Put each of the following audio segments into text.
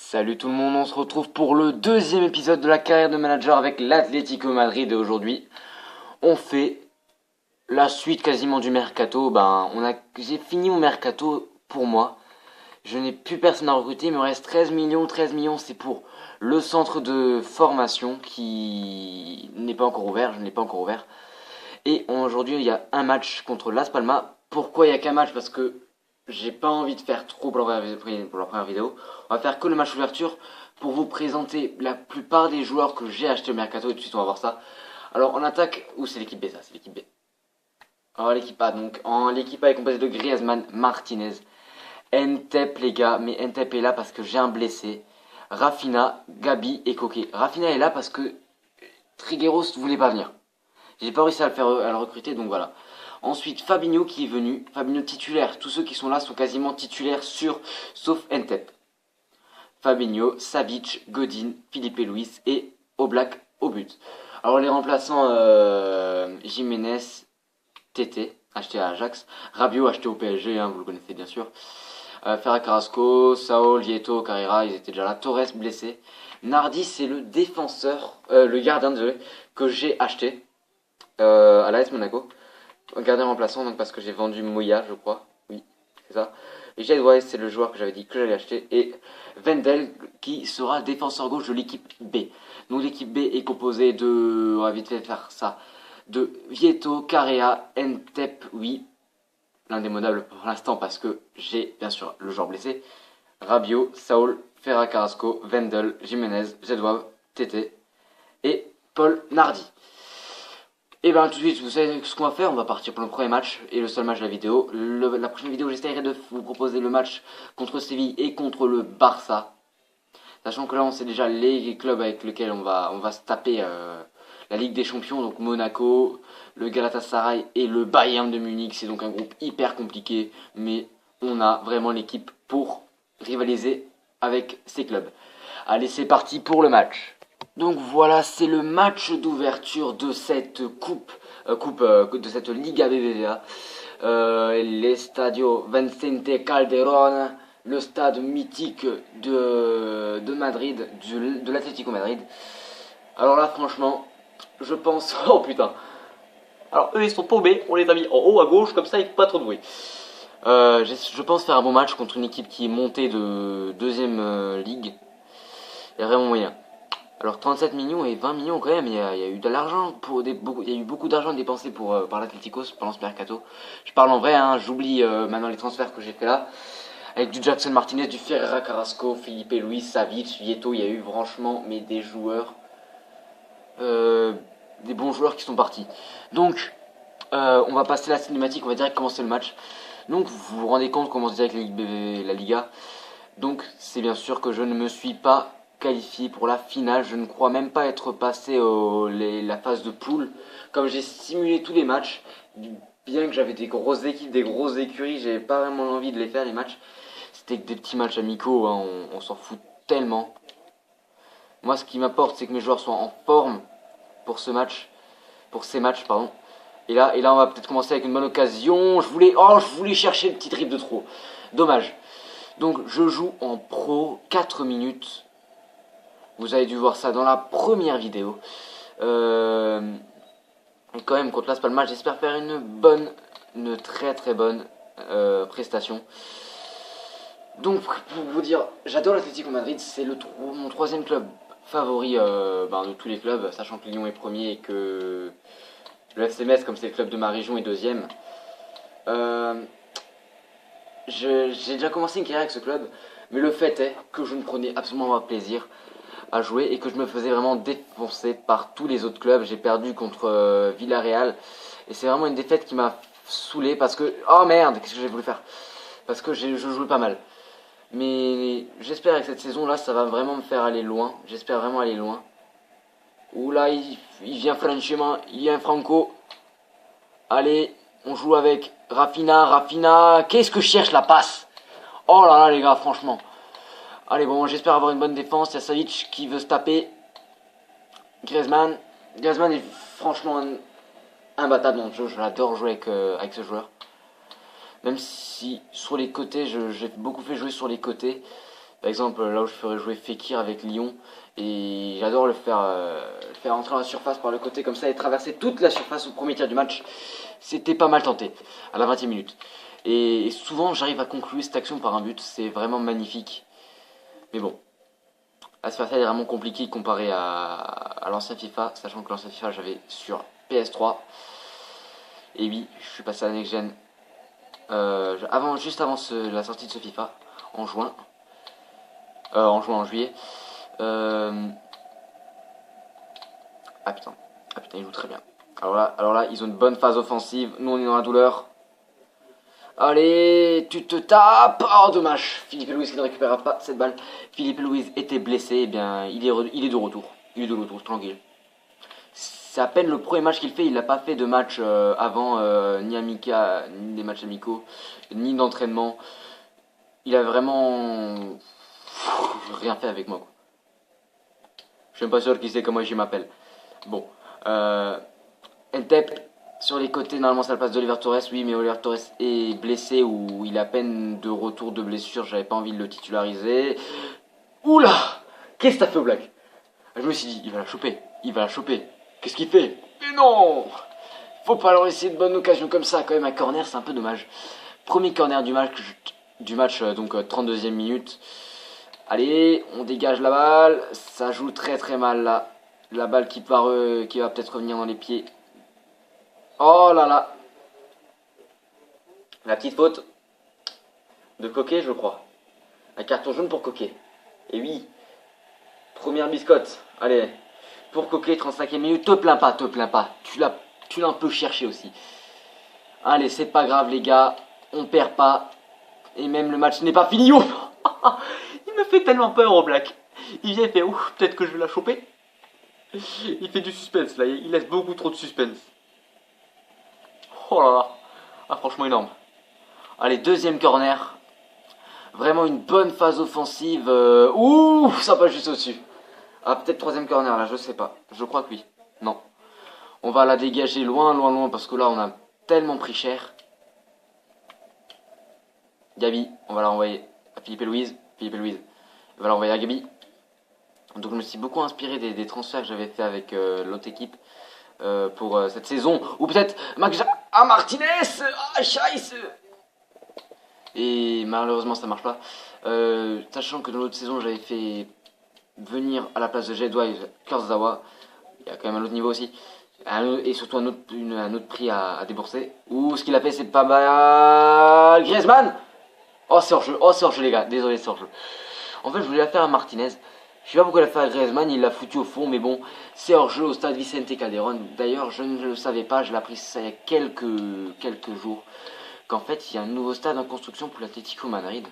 Salut tout le monde, on se retrouve pour le deuxième épisode de la carrière de manager avec l'Atlético Madrid et aujourd'hui on fait la suite quasiment du mercato. J'ai fini mon mercato pour moi. Je n'ai plus personne à recruter, il me reste 13 millions. 13 millions c'est pour le centre de formation qui n'est pas encore ouvert, je ne l'ai pas encore ouvert. Et aujourd'hui il y a un match contre Las Palmas. Pourquoi il n'y a qu'un match? Parce que j'ai pas envie de faire trop pour la première vidéo. On va faire que le match ouverture pour vous présenter la plupart des joueurs que j'ai acheté au mercato et tout de suite on va voir ça. Alors en attaque, ou c'est l'équipe B ça, c'est l'équipe B. Alors l'équipe A donc, l'équipe A est composée de Griezmann, Martinez, Ntep les gars, mais Ntep est là parce que j'ai un blessé. Rafinha, Gabi et Koké. Rafinha est là parce que Trigueros voulait pas venir. J'ai pas réussi à le recruter donc voilà. Ensuite, Fabinho qui est venu. Fabinho titulaire. Tous ceux qui sont là sont quasiment titulaires sauf Ntep. Fabinho, Savic, Godin, Philippe Luis et Oblak au but. Alors les remplaçants, Jiménez, Tété, acheté à Ajax. Rabiot, acheté au PSG, vous le connaissez bien sûr. Ferran Carrasco, Saul, Vieto, Carrera, ils étaient déjà là. Torres blessé. Nardi, c'est le défenseur, le gardien, désolé, que j'ai acheté à l'AS Monaco. Gardien remplaçant, donc parce que j'ai vendu Moya, je crois. Oui, c'est ça. Et Jed Wise, c'est le joueur que j'avais dit que j'allais acheter. Et Wendel, qui sera défenseur gauche de l'équipe B. Donc l'équipe B est composée de, on va vite fait faire ça, de Vieto, Carrea, Ntep, oui, l'indémodable pour l'instant parce que j'ai bien sûr le joueur blessé. Rabiot, Saul, Ferran Carrasco, Wendel, Jiménez, Zedouave, Tété et Paul Nardi. Et bien tout de suite, vous savez ce qu'on va faire, on va partir pour le premier match et le seul match de la vidéo. La prochaine vidéo, j'essaierai de vous proposer le match contre Séville et contre le Barça. Sachant que là, on sait déjà les clubs avec lesquels on va se taper la Ligue des Champions, donc Monaco, le Galatasaray et le Bayern de Munich. C'est donc un groupe hyper compliqué, mais on a vraiment l'équipe pour rivaliser avec ces clubs. Allez, c'est parti pour le match. Donc voilà, c'est le match d'ouverture de cette de cette Liga BBVA. L'Estadio Vicente Calderón, le stade mythique de Madrid, de l'Atlético Madrid. Alors là, franchement, je pense... Oh putain. Alors eux, ils sont paumés, on les a mis en haut à gauche, comme ça, il faut pas trop de bruit. Je pense faire un bon match contre une équipe qui est montée de deuxième ligue. Il y a vraiment moyen. Alors 37 millions et 20 millions quand même, il y a eu de l'argent, il y a eu beaucoup d'argent dépensé par l'Atlético pendant ce mercato. Je parle en vrai, j'oublie maintenant les transferts que j'ai fait là. Avec du Jackson Martinez, du Ferreira Carrasco, Philippe Luis, Savic, Vieto, il y a eu franchement des joueurs, des bons joueurs qui sont partis. Donc on va passer la cinématique, on va direct commencer le match. Donc vous vous rendez compte comment on commence direct la Liga. Donc c'est bien sûr que je ne me suis pas qualifié pour la finale. Je ne crois même pas être passé la phase de poule. Comme j'ai simulé tous les matchs, bien que j'avais des grosses équipes, des grosses écuries, j'avais pas vraiment envie de les faire les matchs. C'était que des petits matchs amicaux, on s'en fout tellement. Moi ce qui m'apporte c'est que mes joueurs soient en forme pour ces matchs, pardon. Et là on va peut-être commencer avec une bonne occasion. Je voulais chercher le petit dribble de trop. Dommage. Donc je joue en pro 4 minutes. Vous avez dû voir ça dans la première vidéo. Et quand même contre Las Palmas, j'espère faire une très très bonne prestation. Donc pour vous dire, j'adore l'Atlético Madrid, c'est mon troisième club favori de tous les clubs, sachant que Lyon est premier et que le FC Metz, comme c'est le club de ma région, est deuxième. J'ai déjà commencé une carrière avec ce club, mais le fait est que je ne prenais absolument pas plaisir à jouer et que je me faisais vraiment défoncer par tous les autres clubs. J'ai perdu contre Villarreal et c'est vraiment une défaite qui m'a saoulé parce que... Oh merde, qu'est-ce que j'ai voulu faire? Parce que je jouais pas mal. Mais j'espère avec cette saison là, ça va vraiment me faire aller loin. J'espère vraiment aller loin. Oula, il vient franchement, il vient Franco. Allez, on joue avec Rafinha, qu'est-ce que je cherche la passe? Oh là là les gars, franchement. Allez bon, j'espère avoir une bonne défense. Il y a Savic qui veut se taper. Griezmann est franchement imbattable dans le jeu. Je l'adore jouer avec ce joueur. Même si sur les côtés, j'ai beaucoup fait jouer sur les côtés. Par exemple, là où je ferais jouer Fekir avec Lyon. Et j'adore le faire entrer dans la surface par le côté comme ça et traverser toute la surface au premier tir du match. C'était pas mal tenté, à la 20e minute. Et souvent, j'arrive à conclure cette action par un but. C'est vraiment magnifique. Mais bon, Asphalt est vraiment compliqué comparé à l'ancien FIFA, sachant que l'ancien FIFA j'avais sur PS3. Et oui, je suis passé à la Next Gen juste avant la sortie de ce FIFA, en juin. En juillet. Ah putain, ils jouent très bien. Alors là, ils ont une bonne phase offensive. Nous, on est dans la douleur. Allez, tu te tapes. Oh, dommage. Philippe Louis qui ne récupérera pas cette balle. Philippe Louis était blessé. Eh bien, il est de retour. Il est de retour, tranquille. C'est à peine le premier match qu'il fait. Il n'a pas fait de match avant, ni ni des matchs amicaux, ni d'entraînement. Il a vraiment rien fait avec moi, quoi. Je suis même pas sûr qu'il sait comment je m'appelle. Bon. Entep sur les côtés, normalement ça le passe d'Oliver Torres, oui, mais Oliver Torres est blessé ou il a peine de retour de blessure, j'avais pas envie de le titulariser. Oula! Qu'est-ce que t'as fait au black? Je me suis dit, il va la choper. Qu'est-ce qu'il fait? Mais non! Faut pas leur laisser de bonnes occasions comme ça, quand même, un corner, c'est un peu dommage. Premier corner du match donc 32e minute. Allez, on dégage la balle, ça joue très très mal là. La balle qui va peut-être revenir dans les pieds. Oh là là. La petite faute de Coquet, je crois. Un carton jaune pour Coquet. Et oui. Première biscotte. Allez. Pour Coquet, 35e minute. Te plains pas. Tu l'as un peu cherché aussi. Allez, c'est pas grave les gars. On perd pas. Et même le match n'est pas fini. Oh il me fait tellement peur au black. Il vient et fait ouf, peut-être que je vais la choper. Il fait du suspense là. Il laisse beaucoup trop de suspense. Oh là là. Ah, franchement énorme. Allez, deuxième corner. Vraiment une bonne phase offensive. Ouh, ça passe juste au-dessus. Ah, peut-être troisième corner là, je sais pas. Je crois que oui. Non. On va la dégager loin parce que là on a tellement pris cher. Gabi, on va la renvoyer à Philippe et Louise. On va la renvoyer à Gabi. Donc je me suis beaucoup inspiré des transferts que j'avais fait avec l'autre équipe pour cette saison. Ou peut-être Martinez. Ah, Scheisse. Et malheureusement ça marche pas. Sachant que dans l'autre saison j'avais fait venir à la place de Jedwai Kurzawa. Il y a quand même un autre niveau aussi. Et surtout un autre prix à débourser. Ou ce qu'il a fait c'est pas mal. Griezmann. Oh c'est hors-jeu les gars. Désolé c'est hors-jeu. En fait je voulais la faire à Martinez. Je sais pas pourquoi il a fait à Griezmann, il l'a foutu au fond, mais bon, c'est hors-jeu au stade Vicente Calderón. D'ailleurs, je ne le savais pas, je l'ai appris ça il y a quelques jours, qu'en fait, il y a un nouveau stade en construction pour l'Atlético Madrid.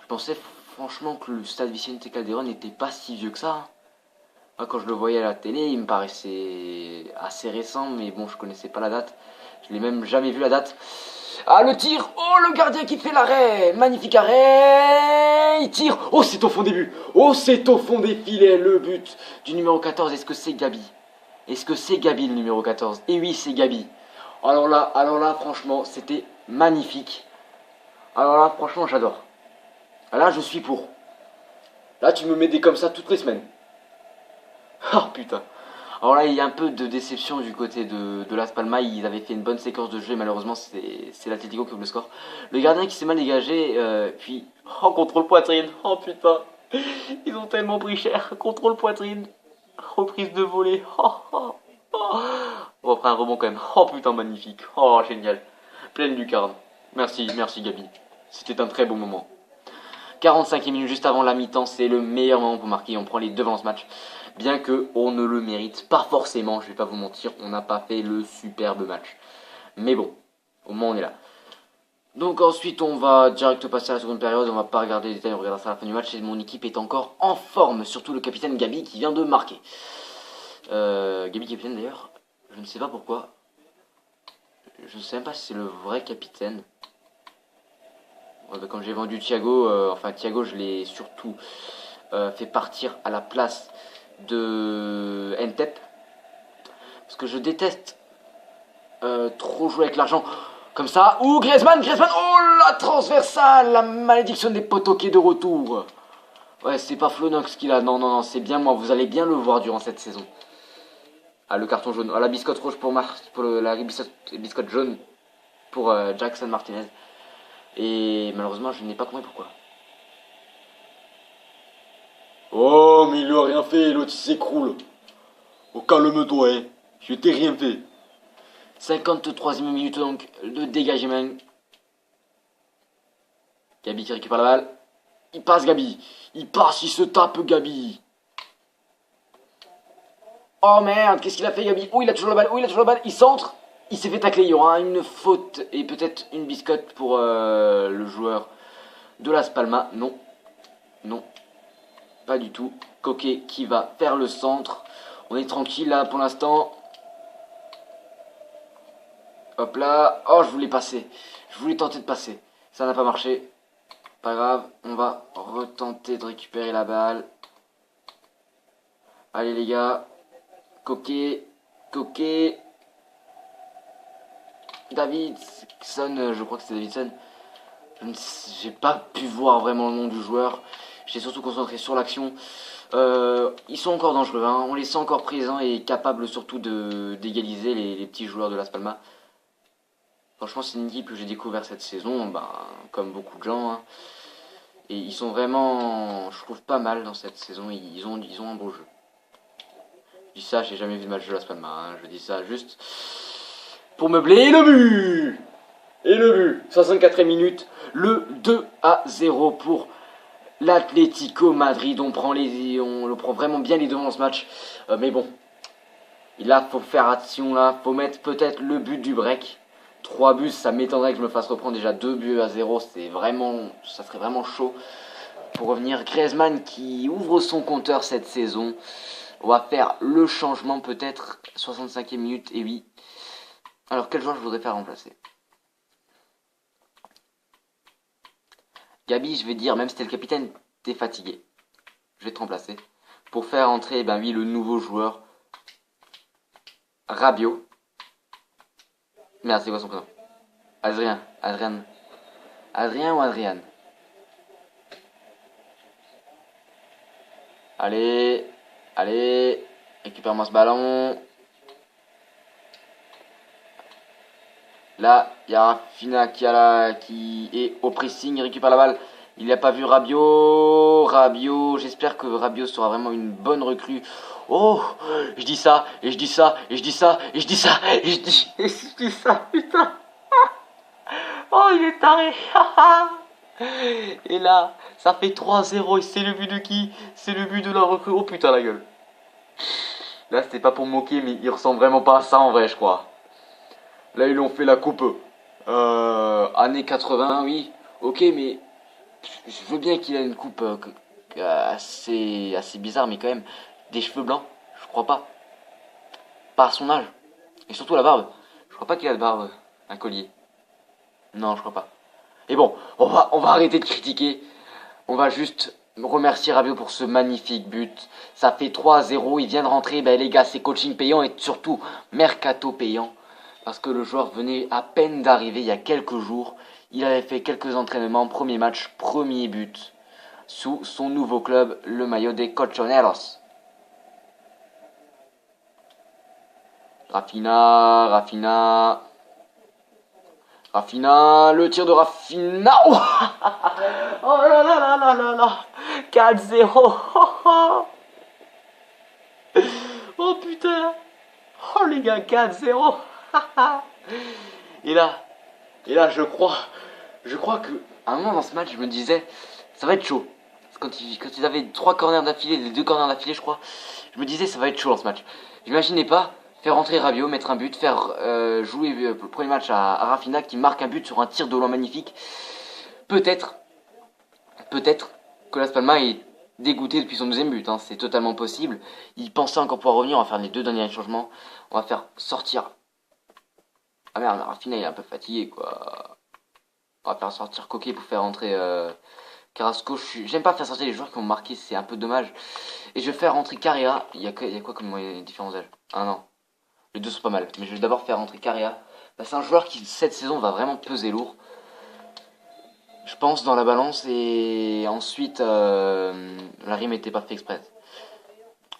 Je pensais franchement que le stade Vicente Calderón n'était pas si vieux que ça. Quand je le voyais à la télé, il me paraissait assez récent, mais bon, je connaissais pas la date. Je l'ai même jamais vu la date. Ah, le tir! Oh, le gardien qui fait l'arrêt! Magnifique arrêt! Il tire! Oh, c'est au fond des buts! Oh, c'est au fond des filets, le but du numéro 14. Est-ce que c'est Gabi? Est-ce que c'est Gabi, le numéro 14? Et oui, c'est Gabi. Alors là, franchement, c'était magnifique. Alors là, franchement, j'adore. Là, je suis pour. Là, tu me mets des comme ça toutes les semaines. Oh, putain. Alors là, il y a un peu de déception du côté de Las Palmas. Ils avaient fait une bonne séquence de jeu et malheureusement, c'est l'Atlético qui ouvre le score. Le gardien qui s'est mal dégagé, puis... Oh, contrôle poitrine. Oh, putain. Ils ont tellement pris cher. Contrôle poitrine. Reprise de volée. Oh, oh, oh. On va prendre un rebond quand même. Oh, putain, magnifique. Oh, génial. Pleine lucarne. Merci Gabi. C'était un très beau moment. 45 minutes juste avant la mi-temps, c'est le meilleur moment pour marquer. On prend les devants dans ce match. Bien que on ne le mérite pas forcément, je vais pas vous mentir, on n'a pas fait le superbe match. Mais bon, au moins on est là. Donc ensuite on va direct passer à la seconde période, on va pas regarder les détails, on regardera ça à la fin du match. Et mon équipe est encore en forme, surtout le capitaine Gabi qui vient de marquer. Gabi capitaine d'ailleurs, je ne sais pas pourquoi. Je ne sais même pas si c'est le vrai capitaine. Comme j'ai vendu Thiago, Thiago je l'ai surtout fait partir à la place de Ntep parce que je déteste trop jouer avec l'argent. Comme ça. Ouh, Griezmann. Oh, la transversale. La malédiction des poteaux qui est de retour. Ouais, c'est pas Flonox qu'il a. Non, c'est bien moi. Vous allez bien le voir durant cette saison. Ah, le carton jaune. Ah, la biscotte rouge pour la biscotte jaune pour Jackson Martinez. Et malheureusement, je n'ai pas compris pourquoi. Oh, mais il lui a rien fait, l'autre il s'écroule. Oh, calme-toi, hein. Je t'ai rien fait. 53e minute donc, le dégagement. Gabi qui récupère la balle. Il passe Gabi. Il passe, il se tape Gabi. Oh merde, qu'est-ce qu'il a fait Gabi? Oh, il a toujours la balle. Il centre. Il s'est fait tacler. Il y aura une faute et peut-être une biscotte pour le joueur de Las Palmas. Non. Pas du tout. Coquet qui va faire le centre. On est tranquille là pour l'instant. Hop là. Oh, je voulais passer. Je voulais tenter de passer. Ça n'a pas marché. Pas grave. On va retenter de récupérer la balle. Allez les gars. Coquet. Davidson. Je crois que c'est Davidson. J'ai pas pu voir vraiment le nom du joueur. J'étais surtout concentré sur l'action. Ils sont encore dangereux, hein. On les sent encore présents et capables surtout d'égaliser les petits joueurs de Las Palmas. Franchement, c'est une équipe que j'ai découvert cette saison, comme beaucoup de gens. Hein. Et ils sont vraiment, je trouve, pas mal dans cette saison. Ils ont un beau jeu. Je dis ça, j'ai jamais vu de match de Las Palmas. Hein. Je dis ça juste pour meubler. Et le but 64e minute, le 2-0 pour l'Atlético Madrid. On le prend vraiment bien les devants dans ce match. Mais bon, là, faut faire attention. Là, faut mettre peut-être le but du break. 3 buts, ça m'étonnerait que je me fasse reprendre déjà 2-0. Ça serait vraiment chaud. Pour revenir, Griezmann qui ouvre son compteur cette saison. On va faire le changement peut-être. 65e minute, et oui. Alors, quel joueur je voudrais faire remplacer? Gabi, je vais dire, même si t'es le capitaine, t'es fatigué. Je vais te remplacer. Pour faire entrer, le nouveau joueur. Rabiot. Merde, c'est quoi son prénom? Adrien ou Adrian? Allez. Récupère-moi ce ballon. Là, il y a Rafinha qui est au pressing, il récupère la balle. Il n'a pas vu Rabiot. J'espère que Rabiot sera vraiment une bonne recrue. Oh, je dis ça, putain. Oh, il est taré. Et là, ça fait 3-0 et c'est le but de qui? C'est le but de la recrue. Oh putain, la gueule. Là, c'était pas pour me moquer, mais il ressemble vraiment pas à ça en vrai, je crois. Là, ils ont fait la coupe. Années 80, oui. Ok, mais je veux bien qu'il ait une coupe assez bizarre, mais quand même, des cheveux blancs, je crois pas. Pas à son âge. Et surtout la barbe. Je crois pas qu'il a de barbe, un collier. Non, je crois pas. Et bon, on va arrêter de critiquer. On va juste remercier Rabiot pour ce magnifique but. Ça fait 3-0, il vient de rentrer. Les gars, c'est coaching payant et surtout mercato payant. Parce que le joueur venait à peine d'arriver il y a quelques jours. Il avait fait quelques entraînements, premier match, premier but. Sous son nouveau club, le maillot des Colchoneros. Rafinha, le tir de Rafinha. Oh, oh là là. 4-0. Oh putain. Oh les gars, 4-0. Et là, je crois que à un moment dans ce match, je me disais, ça va être chaud. Quand ils avaient 3 corners d'affilée, les 2 corners d'affilée, je crois, je me disais, ça va être chaud dans ce match. J'imaginais pas faire rentrer Rabiot, mettre un but, faire jouer le premier match à Rafinha qui marque un but sur un tir de loin magnifique. Peut-être que Las Palmas est dégoûté depuis son deuxième but, hein, c'est totalement possible. Il pensait encore pouvoir revenir, on va faire les 2 derniers changements. On va faire sortir. Ah merde, Rafinha il est un peu fatigué quoi. On va faire sortir Coquet pour faire rentrer Carrasco. J'aime pas faire sortir les joueurs qui ont marqué, c'est un peu dommage. Et je vais faire rentrer Carrera. Il y a quoi comme différence d'âge? Ah non. Les deux sont pas mal. Mais je vais d'abord faire rentrer Carrera Bah, c'est un joueur qui, cette saison, va vraiment peser lourd. Je pense dans la balance et ensuite, la rime était pas fait exprès.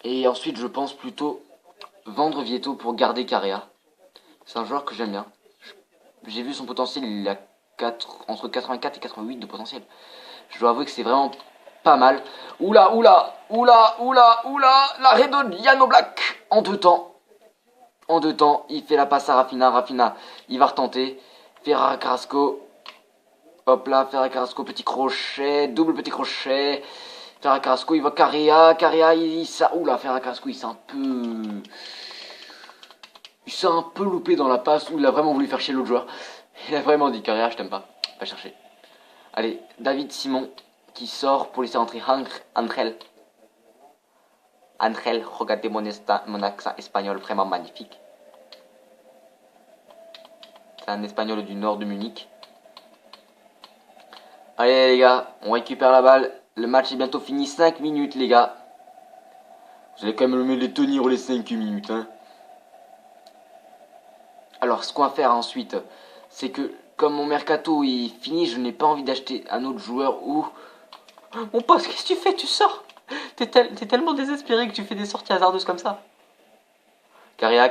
Et ensuite, je pense plutôt vendre Vieto pour garder Carrea. C'est un joueur que j'aime bien. J'ai vu son potentiel, il a entre 84 et 88 de potentiel. Je dois avouer que c'est vraiment pas mal. Oula, oula, oula, oula, oula, l'arrêt de Diano Black en 2 temps. En 2 temps, il fait la passe à Rafinha. Rafinha, il va retenter. Ferran Carrasco. Hop là, Ferran Carrasco, petit crochet, double petit crochet. Ferran Carrasco, il va Carrea. Carrea, oula, Ferran Carrasco, il s'est un peu. Il s'est un peu loupé dans la passe où il a vraiment voulu faire chier l'autre joueur. Il a vraiment dit Carrea, je t'aime pas. Va chercher. Allez, David Simon qui sort pour laisser entrer Angel. Angel, regardez mon accent espagnol vraiment magnifique. C'est un espagnol du nord de Munich. Allez les gars, on récupère la balle. Le match est bientôt fini. 5 minutes les gars. Vous allez quand même me les tenir les 5 minutes. Hein. Alors ce qu'on va faire ensuite, c'est que comme mon mercato est fini, je n'ai pas envie d'acheter un autre joueur ou... Mon pote, qu'est-ce que tu fais? Tu sors. T'es tellement désespéré que tu fais des sorties hasardeuses comme ça. Carrea,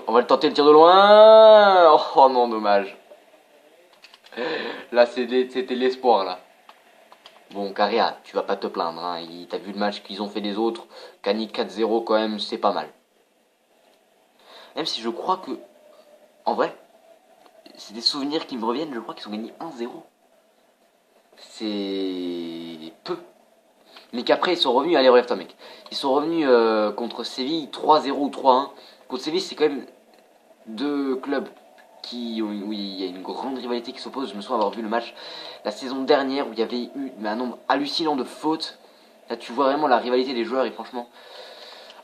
on va le tenter le tir de loin. Oh non, dommage. Là, c'était l'espoir, là. Bon, Carrea, tu vas pas te plaindre. Hein. T'as vu le match qu'ils ont fait des autres. Cani 4-0, quand même, c'est pas mal. Même si je crois que... En vrai, c'est des souvenirs qui me reviennent. Je crois qu'ils ont gagné 1-0. C'est peu. Mais qu'après, ils sont revenus... Allez, relève-toi, mec. Ils sont revenus contre Séville 3-0 ou 3-1. Contre Séville, c'est quand même 2 clubs où il y a une grande rivalité qui s'oppose. Je me souviens avoir vu le match la saison dernière où il y avait eu un nombre hallucinant de fautes. Là, tu vois vraiment la rivalité des joueurs et franchement...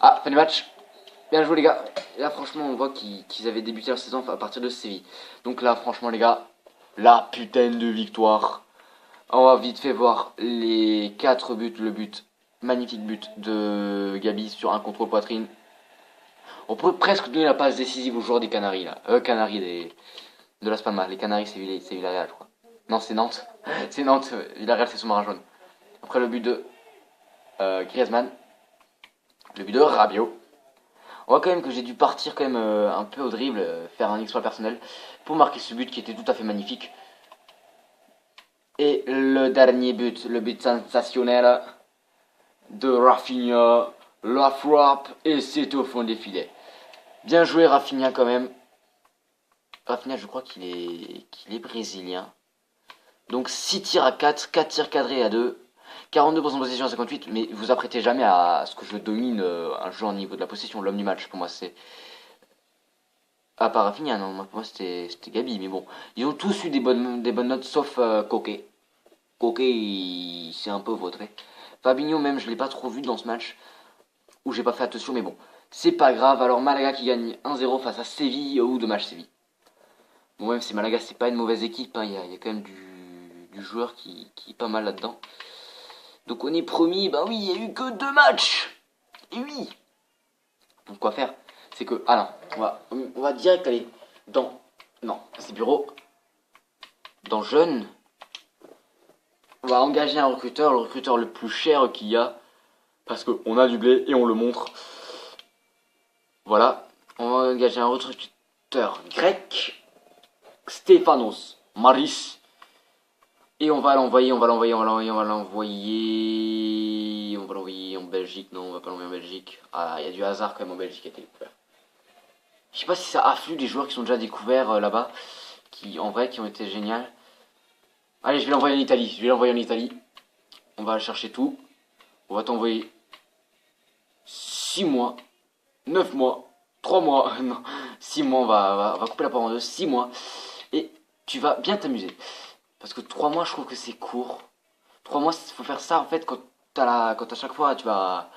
Ah, fin du match. Bien joué les gars. Là, franchement, on voit qu'ils avaient débuté leur saison à partir de Séville. Donc là, franchement, les gars, la putain de victoire. On va vite fait voir les 4 buts. Le but, magnifique but de Gabi sur un contrôle poitrine. On peut presque donner la passe décisive aux joueurs des Canaries là. Canaries de Las Palmas. Les Canaries c'est Villarreal je crois. Non c'est Nantes. C'est Nantes. Villarreal c'est sous-marin jaune. Après le but de Griezmann. Le but de Rabiot. On voit quand même que j'ai dû partir quand même un peu au dribble, faire un exploit personnel pour marquer ce but qui était tout à fait magnifique. Et le dernier but, le but sensationnel de Rafinha. La frappe et c'est au fond des filets. Bien joué Rafinha quand même. Rafinha je crois qu'il est brésilien. Donc 6 tirs à 4, 4 tirs cadrés à 2, 42% de possession à 58. Mais vous apprêtez jamais à ce que je domine un jeu au niveau de la possession. L'homme du match pour moi c'est... Ah pas Rafinha non, pour moi c'était Gabi. Mais bon, ils ont tous eu des bonnes notes sauf Koke. Koke c'est un peu vautré. Fabinho même je l'ai pas trop vu dans ce match. Où j'ai pas fait attention, mais bon, c'est pas grave. Alors Malaga qui gagne 1-0 face à Séville, ou dommage Séville. Bon, même si Malaga c'est pas une mauvaise équipe, hein, y a quand même du joueur qui est pas mal là-dedans. Donc on est promis, bah oui, il y a eu que 2 matchs. Et oui. Donc quoi faire? C'est que, ah non, on va direct aller dans, non, c'est bureau, dans jeune. On va engager un recruteur, le recruteur le plus cher qu'il y a. Parce qu'on a du blé et on le montre. Voilà. On va engager un recruteur grec. Stéphanos Maris. Et on va l'envoyer en Belgique. Non, on va pas l'envoyer en Belgique. Ah, il y a du hasard quand même en Belgique qui a été découvert. Je sais pas si ça afflue des joueurs qui sont déjà découverts là-bas. Qui ont été géniaux. Allez, je vais l'envoyer en Italie. On va chercher tout. On va t'envoyer 6 mois, 9 mois, 3 mois, non, 6 mois, on va couper la part en deux, 6 mois. Et tu vas bien t'amuser. Parce que 3 mois, je trouve que c'est court. 3 mois, il faut faire ça en fait quand à chaque fois tu vas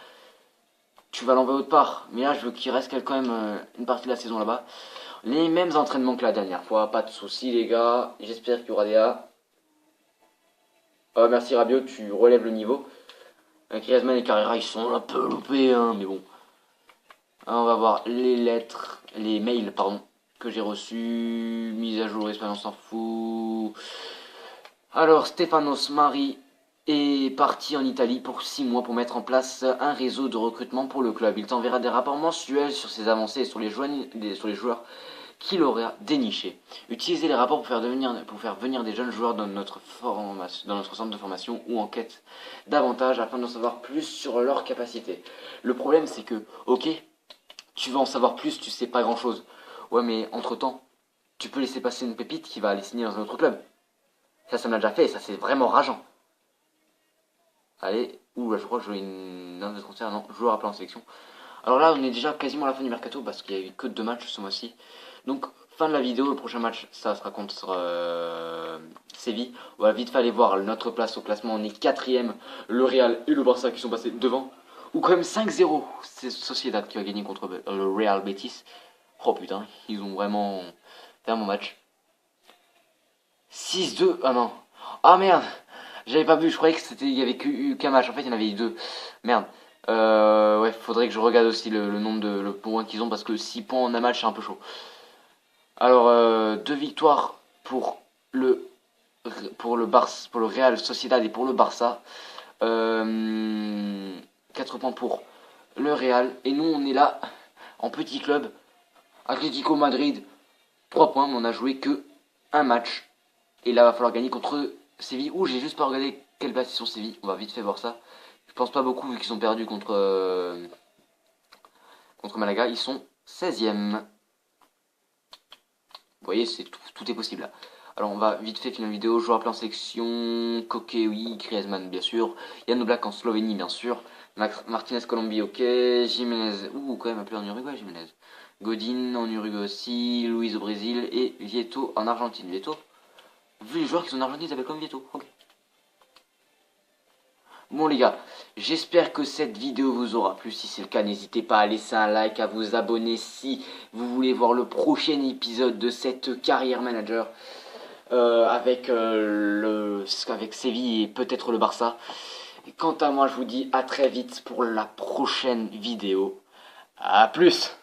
l'envoyer autre part. Mais là, je veux qu'il reste quand même une partie de la saison là-bas. Les mêmes entraînements que la dernière fois, pas de soucis les gars. J'espère qu'il y aura des A. Merci Rabiot, tu relèves le niveau. Griezmann et Carrera ils sont un peu loupés, hein, mais bon. Alors, on va voir les lettres, les mails, pardon. que j'ai reçu. Mise à jour, Espagne, on s'en fout. Alors, Stefanos Mari est parti en Italie pour 6 mois pour mettre en place un réseau de recrutement pour le club. Il t'enverra des rapports mensuels sur ses avancées et sur les joueurs qu'il aura dénichés. Utilisez les rapports pour faire venir des jeunes joueurs dans notre centre de formation ou en quête davantage afin d'en savoir plus sur leurs capacités. Le problème c'est que, ok, tu vas en savoir plus, tu sais pas grand chose. Ouais, mais entre temps, tu peux laisser passer une pépite qui va aller signer dans un autre club. Ça me l'a déjà fait et ça c'est vraiment rageant. Allez, là je crois que j'ai une note de transfert, non, joueur appelé en sélection. Alors là on est déjà quasiment à la fin du mercato parce qu'il y a eu que 2 matchs ce mois-ci. Donc fin de la vidéo, le prochain match ça sera contre Séville. On va vite fait aller voir notre place au classement, on est 4ème, le Real et le Barça qui sont passés devant. Ou quand même 5-0, c'est Sociedad qui a gagné contre le Real Betis. Oh putain, ils ont vraiment fait un bon match. 6-2, ah non, ah merde. J'avais pas vu, je croyais que il y avait qu'un match. En fait, il y en avait eu 2. Merde. Ouais, faudrait que je regarde aussi le nombre de points qu'ils ont parce que 6 points en un match, c'est un peu chaud. Alors, 2 victoires pour le Real Sociedad et pour le Barça. 4 points pour le Real. Et nous, on est là en petit club. Atlético Madrid, 3 points, mais on a joué que un match. Et là, il va falloir gagner contre Séville. J'ai juste pas regardé quelle place ils sont Séville. On va vite fait voir ça. Je pense pas beaucoup vu qu'ils ont perdu contre Malaga. Ils sont 16ème. Vous voyez, tout est possible là. Alors on va vite fait finir la vidéo. Joueur appelé en sélection. Koke, oui. Griezmann, bien sûr. Yann Oblak en Slovénie, bien sûr. Martinez, Colombie, ok. Jiménez, quand même appelé en Uruguay, Jiménez. Godin en Uruguay aussi. Luis au Brésil. Et Vieto en Argentine. Vieto, vu les joueurs qui sont en Argentine, ils s'appellent comme Vieto. Ok. Bon les gars, j'espère que cette vidéo vous aura plu. Si c'est le cas, n'hésitez pas à laisser un like, à vous abonner si vous voulez voir le prochain épisode de cette carrière manager avec Séville et peut-être le Barça. Et quant à moi, je vous dis à très vite pour la prochaine vidéo. A plus!